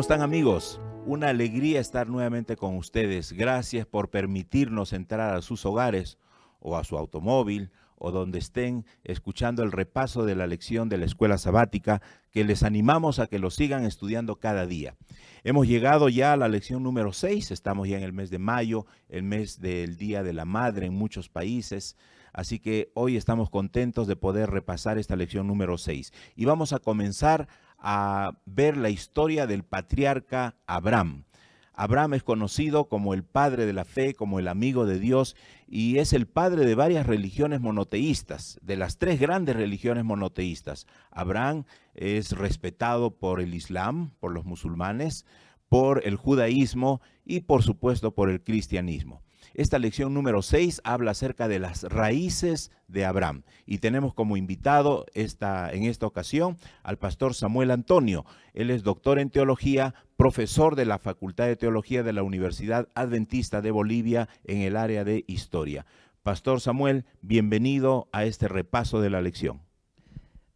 están, amigos? Una alegría estar nuevamente con ustedes. Gracias por permitirnos entrar a sus hogares o a su automóvil o donde estén escuchando el repaso de la lección de la escuela sabática, que les animamos a que lo sigan estudiando cada día. Hemos llegado ya a la lección número 6, estamos ya en el mes de mayo, el mes del Día de la Madre en muchos países, así que hoy estamos contentos de poder repasar esta lección número 6. Y vamos a comenzar a ver la historia del patriarca Abraham. Abraham es conocido como el padre de la fe, como el amigo de Dios, y es el padre de varias religiones monoteístas, de las 3 grandes religiones monoteístas. Abraham es respetado por el Islam, por los musulmanes, por el judaísmo y por supuesto por el cristianismo. Esta lección número 6 habla acerca de las raíces de Abraham y tenemos como invitado en esta ocasión al pastor Samuel Antonio. Él es doctor en teología, profesor de la Facultad de Teología de la Universidad Adventista de Bolivia en el área de Historia. Pastor Samuel, bienvenido a este repaso de la lección.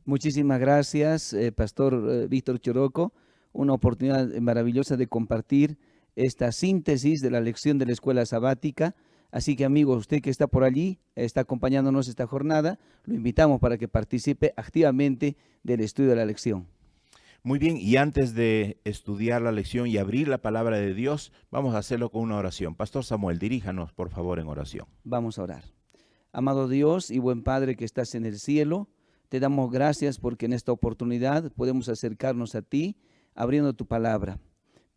Muchísimas gracias, Pastor Víctor Choroco. Una oportunidad maravillosa de compartir esta síntesis de la lección de la escuela sabática. Así que, amigos, usted que está por allí, está acompañándonos esta jornada, lo invitamos para que participe activamente del estudio de la lección. Muy bien, y antes de estudiar la lección y abrir la palabra de Dios, vamos a hacerlo con una oración. Pastor Samuel, diríjanos por favor en oración. Vamos a orar. Amado Dios y buen Padre que estás en el cielo, te damos gracias porque en esta oportunidad podemos acercarnos a ti abriendo tu palabra,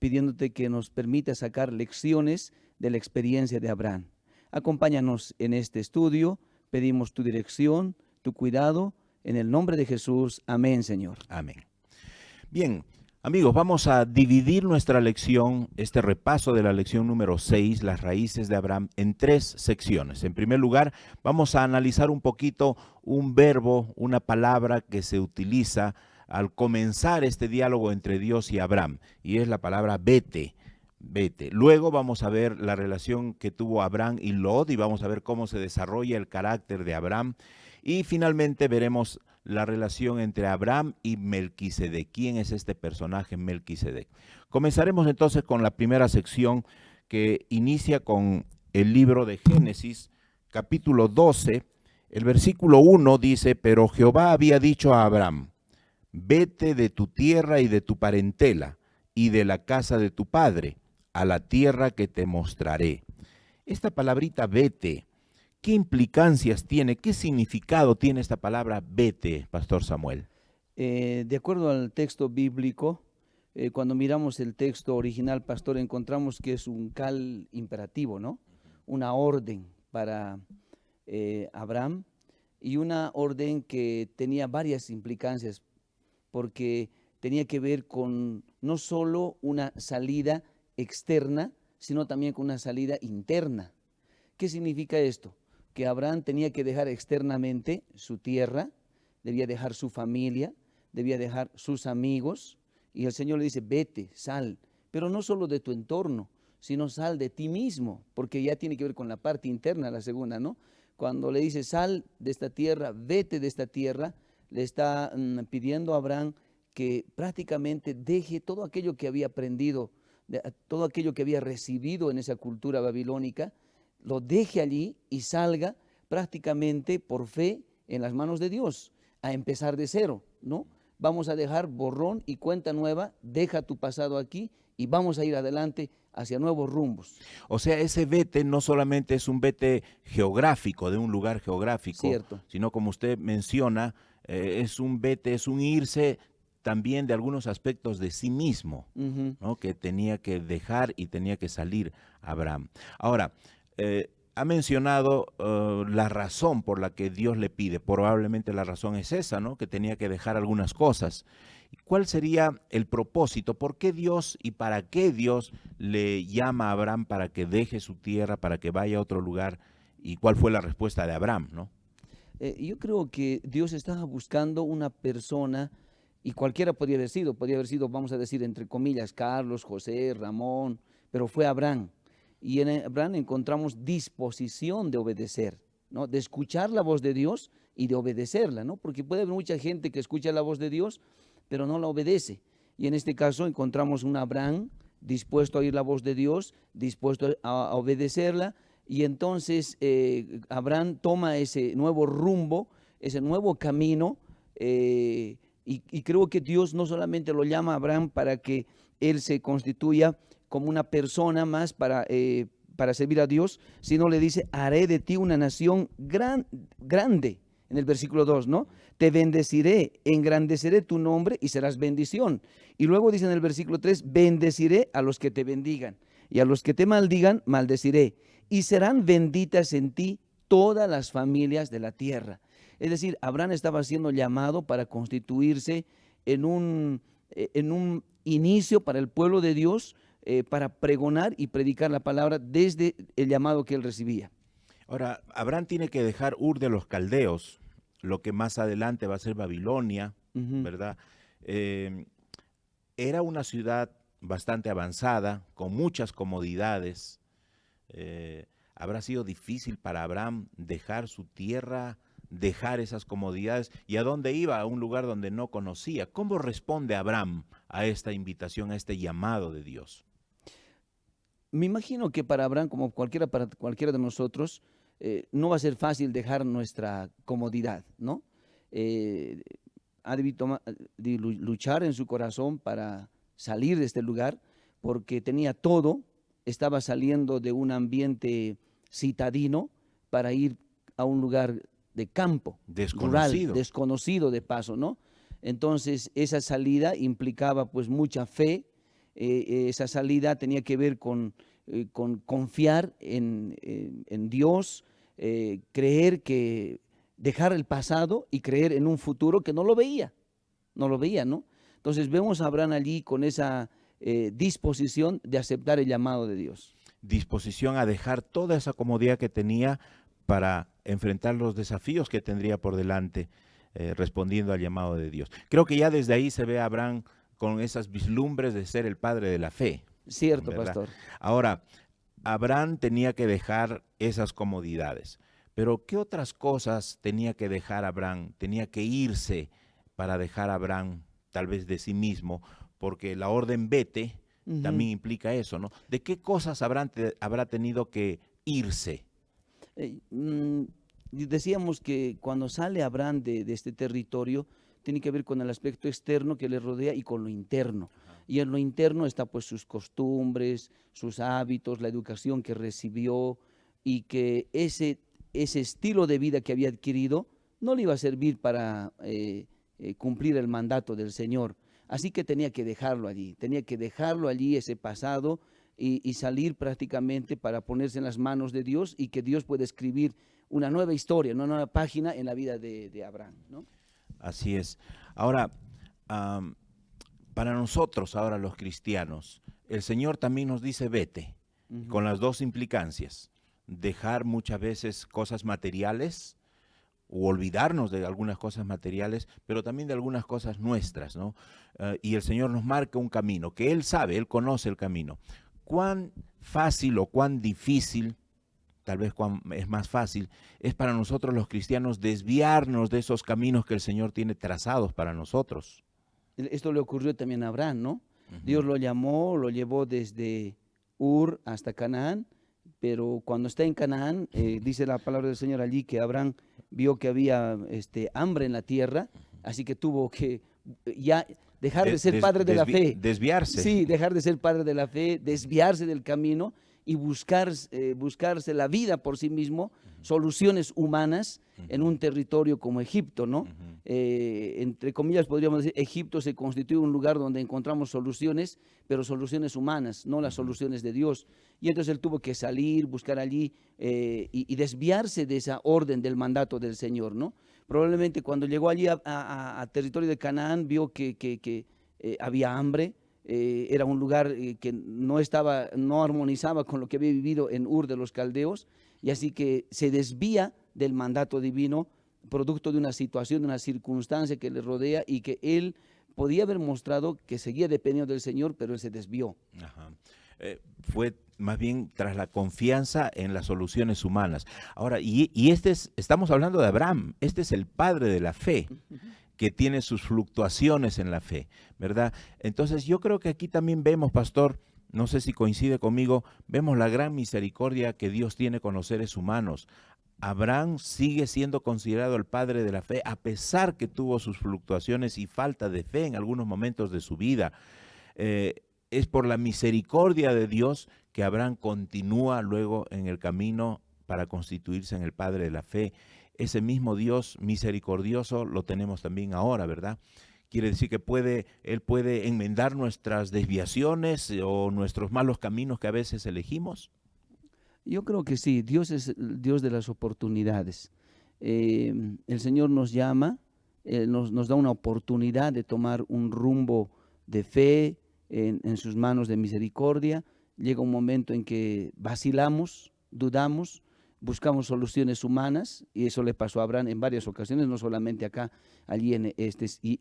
pidiéndote que nos permita sacar lecciones de la experiencia de Abraham. Acompáñanos en este estudio, pedimos tu dirección, tu cuidado, en el nombre de Jesús. Amén, Señor. Amén. Bien, amigos, vamos a dividir nuestra lección, este repaso de la lección número 6, las raíces de Abraham, en 3 secciones. En primer lugar, vamos a analizar un poquito un verbo, una palabra que se utiliza al comenzar este diálogo entre Dios y Abraham, y es la palabra vete. Vete. Luego vamos a ver la relación que tuvo Abraham y Lot, y vamos a ver cómo se desarrolla el carácter de Abraham. Y finalmente veremos la relación entre Abraham y Melquisedec. ¿Quién es este personaje Melquisedec? Comenzaremos entonces con la primera sección que inicia con el libro de Génesis, capítulo 12. El versículo 1 dice: pero Jehová había dicho a Abraham: vete de tu tierra y de tu parentela y de la casa de tu padre a la tierra que te mostraré. Esta palabrita vete, ¿qué implicancias tiene? ¿Qué significado tiene esta palabra vete, Pastor Samuel? De acuerdo al texto bíblico, cuando miramos el texto original, Pastor, encontramos que es un cal imperativo, ¿no? Una orden para Abraham, y una orden que tenía varias implicancias, porque tenía que ver con no solo una salida externa, sino también con una salida interna. ¿Qué significa esto? Que Abraham tenía que dejar externamente su tierra, debía dejar su familia, debía dejar sus amigos, y el Señor le dice: vete, sal, pero no solo de tu entorno, sino sal de ti mismo, porque ya tiene que ver con la parte interna, la segunda, ¿no? Cuando le dice sal de esta tierra, vete de esta tierra, le está pidiendo a Abraham que prácticamente deje todo aquello que había aprendido, todo aquello que había recibido en esa cultura babilónica, lo deje allí y salga prácticamente por fe en las manos de Dios, a empezar de cero, ¿no? Vamos a dejar borrón y cuenta nueva, deja tu pasado aquí y vamos a ir adelante hacia nuevos rumbos. O sea, ese vete no solamente es un vete geográfico, de un lugar geográfico, Cierto, sino, como usted menciona, es un vete, es un irse también de algunos aspectos de sí mismo, ¿no? Que tenía que dejar y tenía que salir Abraham. Ahora, ha mencionado la razón por la que Dios le pide. Probablemente la razón es esa, ¿no? Que tenía que dejar algunas cosas. ¿Cuál sería el propósito? ¿Por qué Dios y para qué Dios le llama a Abraham para que deje su tierra, para que vaya a otro lugar? ¿Y cuál fue la respuesta de Abraham, no? Yo creo que Dios estaba buscando una persona, y cualquiera podría haber sido, vamos a decir, entre comillas, Carlos, José, Ramón, pero fue Abraham. Y en Abraham encontramos disposición de obedecer, ¿no? De escuchar la voz de Dios y de obedecerla, ¿no? Porque puede haber mucha gente que escucha la voz de Dios, pero no la obedece. Y en este caso encontramos un Abraham dispuesto a oír la voz de Dios, dispuesto a obedecerla, y entonces Abraham toma ese nuevo rumbo, ese nuevo camino, y creo que Dios no solamente lo llama a Abraham para que él se constituya como una persona más para servir a Dios, sino le dice, haré de ti una nación grande, en el versículo 2, ¿no? Te bendeciré, engrandeceré tu nombre y serás bendición. Y luego dice en el versículo 3, bendeciré a los que te bendigan, y a los que te maldigan, maldeciré, y serán benditas en ti todas las familias de la tierra. Es decir, Abraham estaba siendo llamado para constituirse en un inicio para el pueblo de Dios, para pregonar y predicar la palabra desde el llamado que él recibía. Ahora, Abraham tiene que dejar Ur de los Caldeos, lo que más adelante va a ser Babilonia, ¿verdad? Era una ciudad bastante avanzada, con muchas comodidades. Habrá sido difícil para Abraham dejar su tierra, dejar esas comodidades. ¿Y a dónde iba? A un lugar donde no conocía. ¿Cómo responde Abraham a esta invitación, a este llamado de Dios? Me imagino que para Abraham, como para cualquiera de nosotros, no va a ser fácil dejar nuestra comodidad, ¿no? Ha debido luchar en su corazón para salir de este lugar, porque tenía todo, estaba saliendo de un ambiente citadino para ir a un lugar de campo, rural, desconocido de paso, ¿no? Entonces, esa salida implicaba pues mucha fe. Esa salida tenía que ver con confiar en Dios, creer que dejar el pasado y creer en un futuro que no lo veía, ¿no? Entonces vemos a Abraham allí con esa disposición de aceptar el llamado de Dios. Disposición a dejar toda esa comodidad que tenía para enfrentar los desafíos que tendría por delante, respondiendo al llamado de Dios. Creo que ya desde ahí se ve a Abraham con esas vislumbres de ser el padre de la fe. Cierto, ¿verdad? pastor. Ahora, Abraham tenía que dejar esas comodidades, pero ¿qué otras cosas tenía que dejar Abraham? Tenía que irse para dejar a Abraham tal vez de sí mismo, porque la orden vete también implica eso, ¿no? ¿De qué cosas habrá tenido que irse? Decíamos que cuando sale Abraham de este territorio, tiene que ver con el aspecto externo que le rodea y con lo interno. Y en lo interno está pues sus costumbres, sus hábitos, la educación que recibió, y que ese estilo de vida que había adquirido no le iba a servir para cumplir el mandato del Señor. Así que tenía que dejarlo allí, ese pasado, y salir prácticamente para ponerse en las manos de Dios, y que Dios pueda escribir una nueva historia, una nueva página en la vida de Abraham, ¿no? Así es. Ahora, para nosotros, ahora los cristianos, el Señor también nos dice vete, con las dos implicancias: dejar muchas veces cosas materiales, o olvidarnos de algunas cosas materiales, pero también de algunas cosas nuestras, ¿no? Y el Señor nos marca un camino, que Él sabe, Él conoce el camino. ¿Cuán fácil o cuán difícil, tal vez es más fácil, es para nosotros los cristianos desviarnos de esos caminos que el Señor tiene trazados para nosotros? Esto le ocurrió también a Abraham, ¿no? Dios lo llevó desde Ur hasta Canaán, pero cuando está en Canaán, dice la palabra del Señor allí que Abraham vio que había hambre en la tierra, así que tuvo que ya dejar de ser padre de la fe. Desviarse. Sí, dejar de ser padre de la fe, desviarse del camino y buscarse la vida por sí mismo, soluciones humanas en un territorio como Egipto, ¿no? Entre comillas podríamos decir, Egipto se constituye un lugar donde encontramos soluciones, pero soluciones humanas, no las soluciones de Dios. Y entonces él tuvo que salir, buscar allí y desviarse de esa orden del mandato del Señor, ¿no? Probablemente cuando llegó allí a territorio de Canaán vio que había hambre. Era un lugar que no armonizaba con lo que había vivido en Ur de los Caldeos, y así que se desvía del mandato divino, producto de una situación, de una circunstancia que le rodea, y que él podía haber mostrado que seguía dependiendo del Señor, pero él se desvió. Fue más bien tras la confianza en las soluciones humanas. Ahora, estamos hablando de Abraham, este es el padre de la fe. que tiene sus fluctuaciones en la fe, ¿verdad? Entonces yo creo que aquí también vemos, pastor, no sé si coincide conmigo, vemos la gran misericordia que Dios tiene con los seres humanos. Abraham sigue siendo considerado el padre de la fe, a pesar que tuvo sus fluctuaciones y falta de fe en algunos momentos de su vida. Es por la misericordia de Dios que Abraham continúa luego en el camino para constituirse en el padre de la fe. Ese mismo Dios misericordioso lo tenemos también ahora, ¿verdad? Quiere decir que Él puede enmendar nuestras desviaciones o nuestros malos caminos que a veces elegimos. Yo creo que sí, Dios es el Dios de las oportunidades. El Señor nos llama, nos da una oportunidad de tomar un rumbo de fe en sus manos de misericordia. Llega un momento en que vacilamos, dudamos, buscamos soluciones humanas, y eso le pasó a Abraham en varias ocasiones, no solamente acá, allí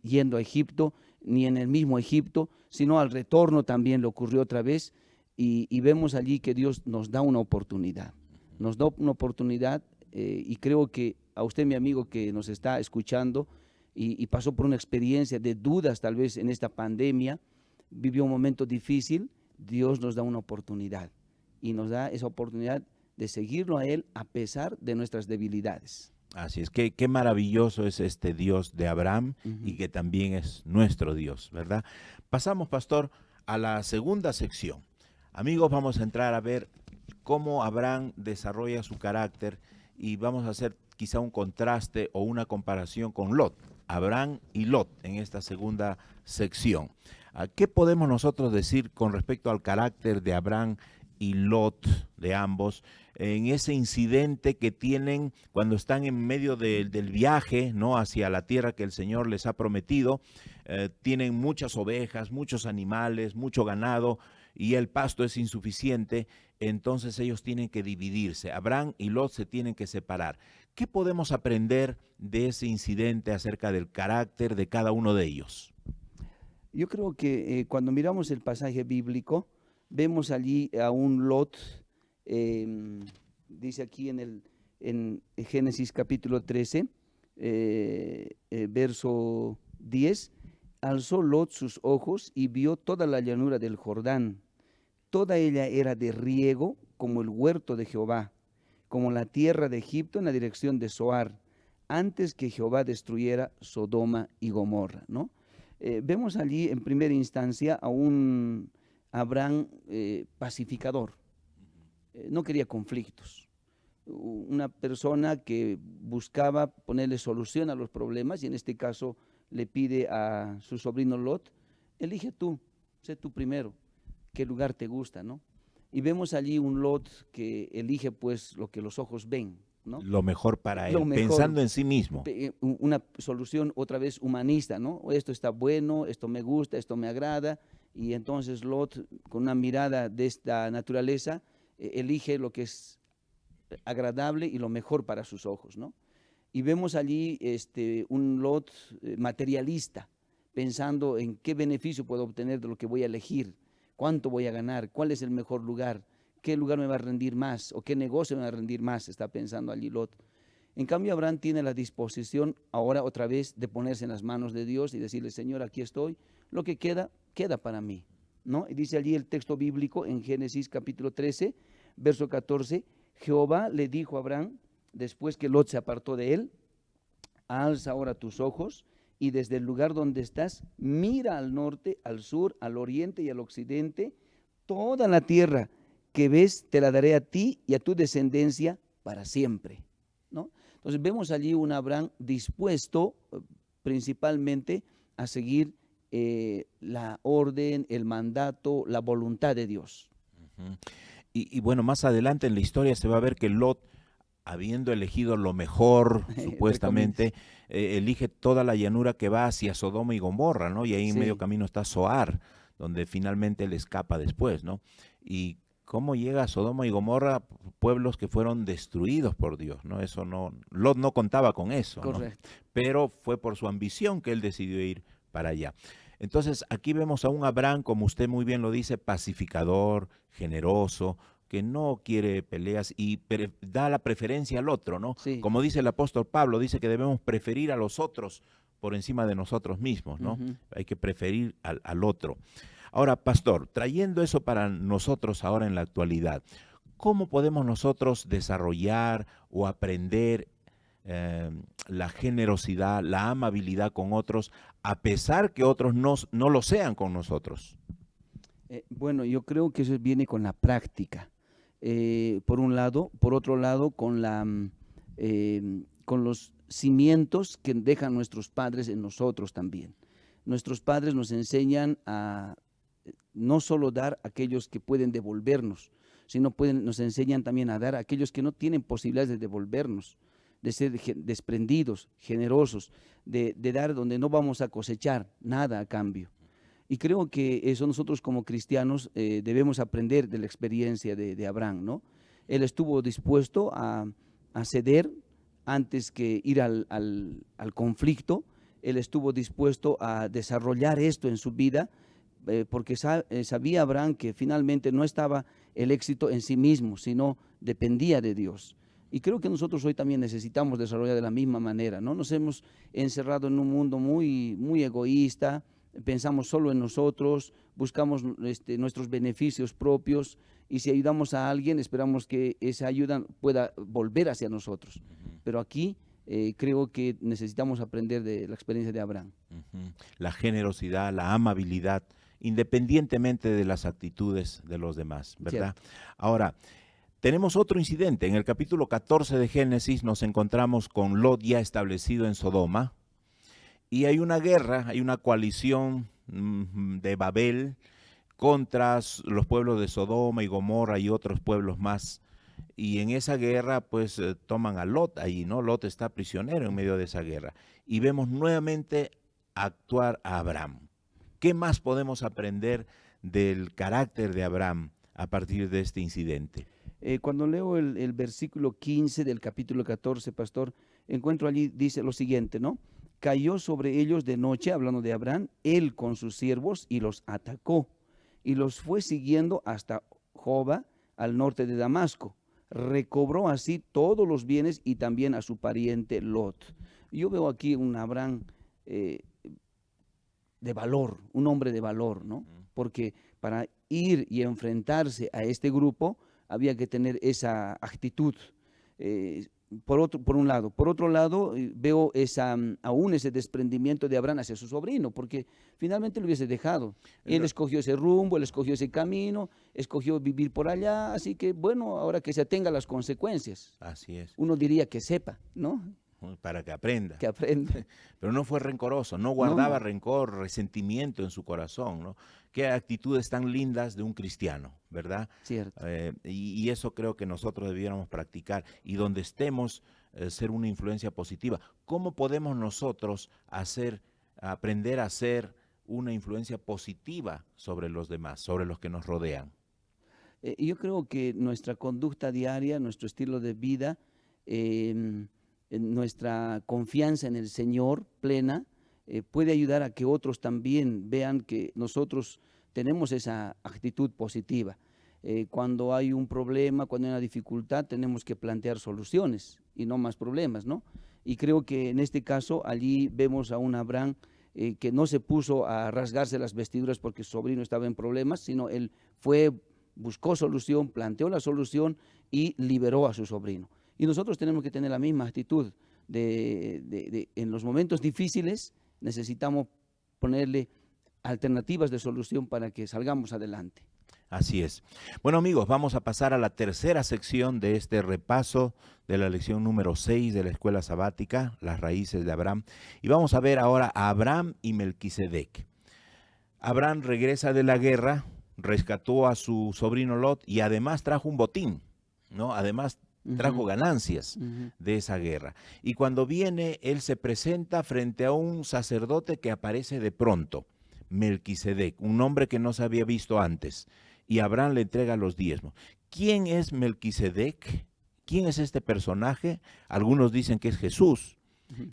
yendo a Egipto, ni en el mismo Egipto, sino al retorno también le ocurrió otra vez. Y vemos allí que Dios nos da una oportunidad, y creo que a usted, mi amigo, que nos está escuchando y pasó por una experiencia de dudas tal vez en esta pandemia, vivió un momento difícil, Dios nos da una oportunidad y nos da esa oportunidad de seguirlo a Él a pesar de nuestras debilidades. Así es, qué maravilloso es este Dios de Abraham y que también es nuestro Dios, ¿verdad? Pasamos, pastor, a la segunda sección. Amigos, vamos a entrar a ver cómo Abraham desarrolla su carácter y vamos a hacer quizá un contraste o una comparación con Lot, Abraham y Lot en esta segunda sección. ¿Qué podemos nosotros decir con respecto al carácter de Abraham y Lot, de ambos, en ese incidente que tienen cuando están en medio del viaje, ¿no?, hacia la tierra que el Señor les ha prometido? Tienen muchas ovejas, muchos animales, mucho ganado, y el pasto es insuficiente, entonces ellos tienen que dividirse. Abraham y Lot se tienen que separar. ¿Qué podemos aprender de ese incidente acerca del carácter de cada uno de ellos? Yo creo que cuando miramos el pasaje bíblico, vemos allí a un Lot, dice aquí en Génesis capítulo 13, verso 10, alzó Lot sus ojos y vio toda la llanura del Jordán. Toda ella era de riego como el huerto de Jehová, como la tierra de Egipto en la dirección de Zoar, antes que Jehová destruyera Sodoma y Gomorra, ¿no? Vemos allí en primera instancia a un Abraham pacificador. No quería conflictos. Una persona que buscaba ponerle solución a los problemas, y en este caso le pide a su sobrino Lot: elige tú, sé tú primero, qué lugar te gusta, ¿no? Y vemos allí un Lot que elige pues lo que los ojos ven, ¿no? Lo mejor para él, Lo mejor, pensando en sí mismo. una solución otra vez humanista, ¿no? Esto está bueno, esto me gusta, esto me agrada, y entonces Lot, con una mirada de esta naturaleza, elige lo que es agradable y lo mejor para sus ojos, ¿no? Y vemos allí un Lot materialista, pensando en qué beneficio puedo obtener de lo que voy a elegir, cuánto voy a ganar, cuál es el mejor lugar, qué lugar me va a rendir más o qué negocio me va a rendir más, está pensando allí Lot. En cambio, Abraham tiene la disposición ahora otra vez de ponerse en las manos de Dios y decirle: Señor, aquí estoy, lo que queda, queda para mí, ¿no? Y dice allí el texto bíblico en Génesis capítulo 13, verso 14, Jehová le dijo a Abraham, después que Lot se apartó de él: alza ahora tus ojos y desde el lugar donde estás, mira al norte, al sur, al oriente y al occidente. Toda la tierra que ves te la daré a ti y a tu descendencia para siempre, ¿no? Entonces vemos allí un Abraham dispuesto principalmente a seguir la orden, el mandato, la voluntad de Dios. Uh-huh. Y bueno, más adelante en la historia se va a ver que Lot, habiendo elegido lo mejor, supuestamente, elige toda la llanura que va hacia Sodoma y Gomorra, ¿no? Y ahí en medio camino está Zoar, donde finalmente él escapa después, ¿no? Y cómo llega a Sodoma y Gomorra, pueblos que fueron destruidos por Dios, ¿no? Eso no, Lot no contaba con eso, Correcto, ¿no? Pero fue por su ambición que él decidió ir para allá. Entonces, aquí vemos a un Abraham, como usted muy bien lo dice, pacificador, generoso, que no quiere peleas y da la preferencia al otro, ¿no? sí. Como dice el apóstol Pablo, dice que debemos preferir a los otros por encima de nosotros mismos, ¿no? Ujú. Hay que preferir al otro. Ahora, pastor, trayendo eso para nosotros ahora en la actualidad, ¿cómo podemos nosotros desarrollar o aprender la generosidad, la amabilidad con otros, a pesar que otros no lo sean con nosotros? Bueno, yo creo que eso viene con la práctica. Por un lado, por otro lado, con los cimientos que dejan nuestros padres en nosotros también. Nuestros padres nos enseñan a no solo dar a aquellos que pueden devolvernos, sino nos enseñan también a dar a aquellos que no tienen posibilidades de devolvernos, de ser desprendidos, generosos, de dar donde no vamos a cosechar nada a cambio. Y creo que eso nosotros como cristianos debemos aprender de la experiencia de Abraham, ¿no? Él estuvo dispuesto a ceder antes que ir al conflicto. Él estuvo dispuesto a desarrollar esto en su vida, porque sabía Abraham que finalmente no estaba el éxito en sí mismo, sino dependía de Dios. Y creo que nosotros hoy también necesitamos desarrollar de la misma manera, ¿no? Nos hemos encerrado en un mundo muy, muy egoísta, pensamos solo en nosotros, buscamos nuestros beneficios propios, y si ayudamos a alguien esperamos que esa ayuda pueda volver hacia nosotros. Pero aquí creo que necesitamos aprender de la experiencia de Abraham. La generosidad, la amabilidad, independientemente de las actitudes de los demás, ¿verdad? Cierto. Ahora, tenemos otro incidente. En el capítulo 14 de Génesis nos encontramos con Lot ya establecido en Sodoma, y hay una guerra, hay una coalición de Babel contra los pueblos de Sodoma y Gomorra y otros pueblos más. Y en esa guerra, pues, toman a Lot allí, ¿no? Lot está prisionero en medio de esa guerra. Y vemos nuevamente actuar a Abraham. ¿Qué más podemos aprender del carácter de Abraham a partir de este incidente? Cuando leo el versículo 15 del capítulo 14, pastor, encuentro allí, dice lo siguiente, ¿no? Cayó sobre ellos de noche, hablando de Abraham, él con sus siervos, y los atacó, y los fue siguiendo hasta Joba, al norte de Damasco. Recobró así todos los bienes y también a su pariente Lot. Yo veo aquí un Abraham de valor, un hombre de valor, ¿no? Porque para ir y enfrentarse a este grupo había que tener esa actitud. Por un lado. Por otro lado, veo aún ese desprendimiento de Abraham hacia su sobrino, porque finalmente lo hubiese dejado. Él escogió ese rumbo, él escogió ese camino, escogió vivir por allá, así que bueno, ahora que se atenga a las consecuencias. Así es. Uno diría que sepa, ¿no? Para que aprenda. Que aprenda. Pero no fue rencoroso, no guardaba No. rencor, resentimiento en su corazón, ¿no? Qué actitudes tan lindas de un cristiano, ¿verdad? Cierto. Y eso creo que nosotros debiéramos practicar. Y donde estemos, ser una influencia positiva. ¿Cómo podemos nosotros aprender a ser una influencia positiva sobre los demás, sobre los que nos rodean? Yo creo que nuestra conducta diaria, nuestro estilo de vida, en nuestra confianza en el Señor plena, puede ayudar a que otros también vean que nosotros tenemos esa actitud positiva. Cuando hay un problema, cuando hay una dificultad, tenemos que plantear soluciones y no más problemas, ¿no? Y creo que en este caso allí vemos a un Abraham que no se puso a rasgarse las vestiduras porque su sobrino estaba en problemas, sino él buscó solución, planteó la solución y liberó a su sobrino. Y nosotros tenemos que tener la misma actitud en los momentos difíciles necesitamos ponerle alternativas de solución para que salgamos adelante. Así es. Bueno, amigos, vamos a pasar a la tercera sección de este repaso de la lección número 6 de la escuela sabática, las raíces de Abraham. Y vamos a ver ahora a Abraham y Melquisedec. Abraham regresa de la guerra, rescató a su sobrino Lot y además trajo un botín, ¿no? Además trajo ganancias de esa guerra. Y cuando viene, él se presenta frente a un sacerdote que aparece de pronto, Melquisedec, un hombre que no se había visto antes. Y Abraham le entrega los diezmos. ¿Quién es Melquisedec? ¿Quién es este personaje? Algunos dicen que es Jesús.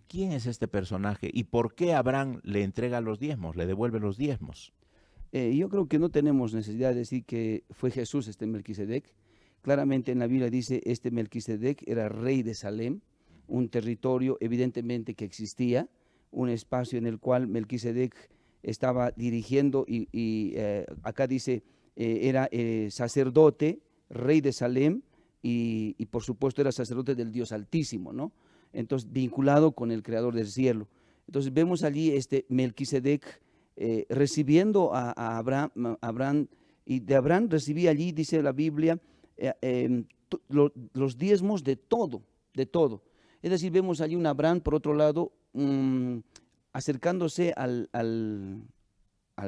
¿Quién es este personaje? ¿Y por qué Abraham le entrega los diezmos, le devuelve los diezmos? Yo creo que no tenemos necesidad de decir que fue Jesús este Melquisedec. Claramente en la Biblia dice, Melquisedec era rey de Salem, un territorio evidentemente que existía, un espacio en el cual Melquisedec estaba dirigiendo y acá dice, era sacerdote, rey de Salem y por supuesto era sacerdote del Dios Altísimo, ¿no? Entonces vinculado con el Creador del cielo. Entonces vemos allí Melquisedec recibiendo a Abraham, y de Abraham recibía allí, dice la Biblia, los diezmos de todo, de todo. Es decir, vemos allí un Abraham, por otro lado, acercándose al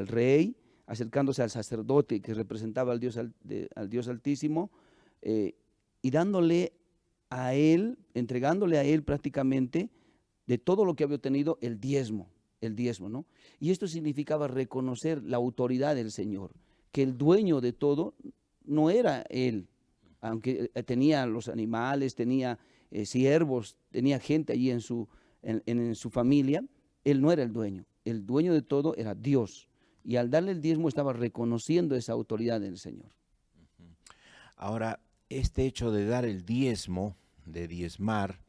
rey, acercándose al sacerdote que representaba al Dios Altísimo, y dándole a él, entregándole a él prácticamente de todo lo que había obtenido el diezmo, ¿no? Y esto significaba reconocer la autoridad del Señor, que el dueño de todo no era él, aunque tenía los animales, tenía siervos, tenía gente allí en su familia, él no era el dueño de todo era Dios, y al darle el diezmo estaba reconociendo esa autoridad del Señor. Ahora, este hecho de dar el diezmo, de diezmar,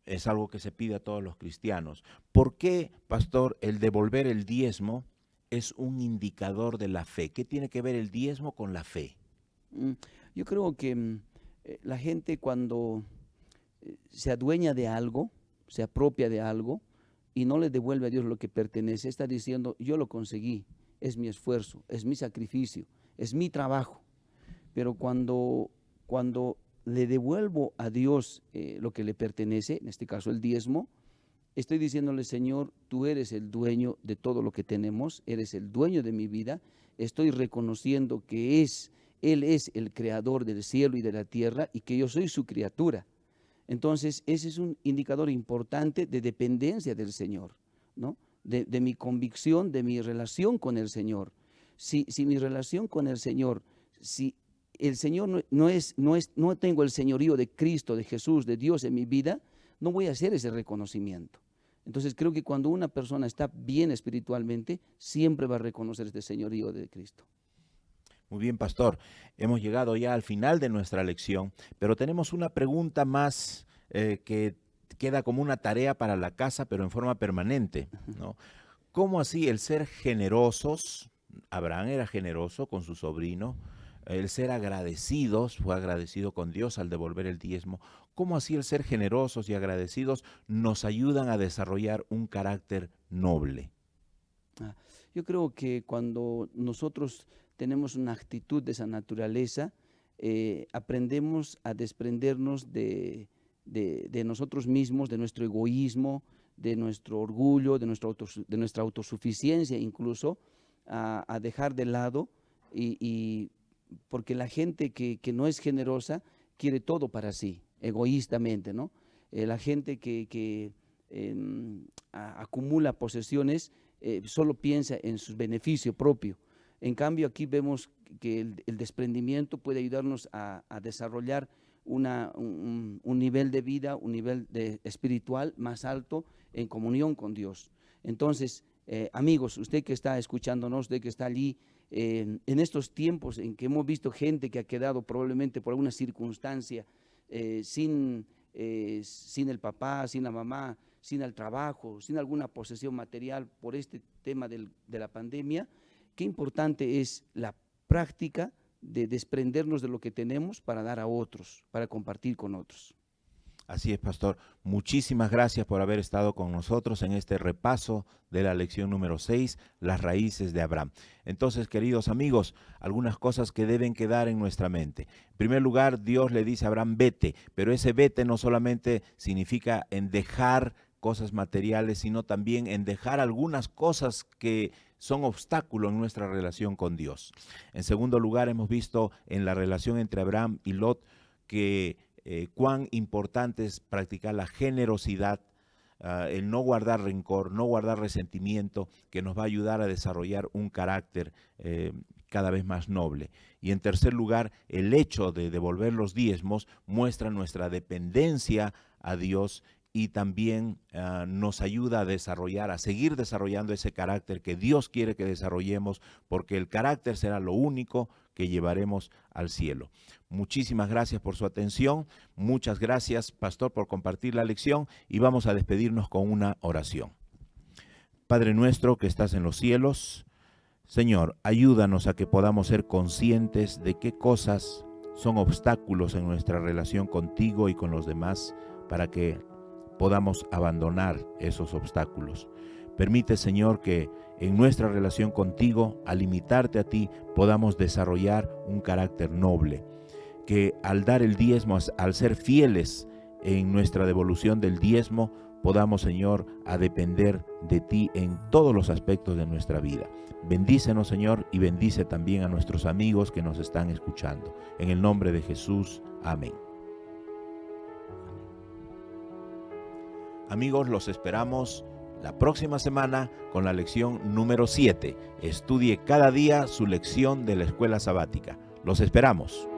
es algo que se pide a todos los cristianos. ¿Por qué, pastor, el devolver el diezmo es un indicador de la fe? ¿Qué tiene que ver el diezmo con la fe? Yo creo que la gente cuando se adueña de algo, se apropia de algo y no le devuelve a Dios lo que pertenece, está diciendo, yo lo conseguí, es mi esfuerzo, es mi sacrificio, es mi trabajo. Pero cuando le devuelvo a Dios lo que le pertenece, en este caso el diezmo, estoy diciéndole, Señor, tú eres el dueño de todo lo que tenemos, eres el dueño de mi vida, estoy reconociendo que Él es el creador del cielo y de la tierra y que yo soy su criatura. Entonces, ese es un indicador importante de dependencia del Señor, ¿no? De mi convicción, de mi relación con el Señor. Si mi relación con el Señor, si el Señor no tengo el señorío de Cristo, de Jesús, de Dios en mi vida, no voy a hacer ese reconocimiento. Entonces creo que cuando una persona está bien espiritualmente, siempre va a reconocer este señorío de Cristo. Muy bien, pastor. Hemos llegado ya al final de nuestra lección, pero tenemos una pregunta más que queda como una tarea para la casa, pero en forma permanente, ¿no? ¿Cómo así el ser generosos? Abraham era generoso con su sobrino. El ser agradecidos, fue agradecido con Dios al devolver el diezmo. ¿Cómo así el ser generosos y agradecidos nos ayudan a desarrollar un carácter noble? Yo creo que cuando nosotros tenemos una actitud de esa naturaleza, aprendemos a desprendernos de nosotros mismos, de nuestro egoísmo, de nuestro orgullo, de nuestra autosuficiencia incluso, a dejar de lado y porque la gente que no es generosa quiere todo para sí, egoístamente, ¿no? La gente que acumula posesiones solo piensa en su beneficio propio. En cambio, aquí vemos que el desprendimiento puede ayudarnos a desarrollar un nivel de vida, un nivel espiritual más alto en comunión con Dios. Entonces, amigos, usted que está escuchándonos, usted que está allí, en estos tiempos en que hemos visto gente que ha quedado probablemente por alguna circunstancia sin el papá, sin la mamá, sin el trabajo, sin alguna posesión material por este tema de la pandemia, qué importante es la práctica de desprendernos de lo que tenemos para dar a otros, para compartir con otros. Así es, pastor. Muchísimas gracias por haber estado con nosotros en este repaso de la lección número 6, las raíces de Abraham. Entonces, queridos amigos, algunas cosas que deben quedar en nuestra mente. En primer lugar, Dios le dice a Abraham, vete, pero ese vete no solamente significa en dejar cosas materiales, sino también en dejar algunas cosas que son obstáculos en nuestra relación con Dios. En segundo lugar, hemos visto en la relación entre Abraham y Lot que cuán importante es practicar la generosidad, el no guardar rencor, no guardar resentimiento, que nos va a ayudar a desarrollar un carácter cada vez más noble. Y en tercer lugar, el hecho de devolver los diezmos muestra nuestra dependencia a Dios y también nos ayuda a desarrollar, a seguir desarrollando ese carácter que Dios quiere que desarrollemos, porque el carácter será lo único que llevaremos al cielo. Muchísimas gracias por su atención. Muchas gracias, pastor, por compartir la lección, y vamos a despedirnos con una oración. Padre nuestro que estás en los cielos, Señor, ayúdanos a que podamos ser conscientes de qué cosas son obstáculos en nuestra relación contigo y con los demás, para que podamos abandonar esos obstáculos. Permite, Señor, que en nuestra relación contigo, al imitarte a ti, podamos desarrollar un carácter noble. Que al dar el diezmo, al ser fieles en nuestra devolución del diezmo, podamos, Señor, a depender de ti en todos los aspectos de nuestra vida. Bendícenos, Señor, y bendice también a nuestros amigos que nos están escuchando. En el nombre de Jesús, amén. Amigos, los esperamos la próxima semana con la lección número 7. Estudie cada día su lección de la escuela sabática. Los esperamos.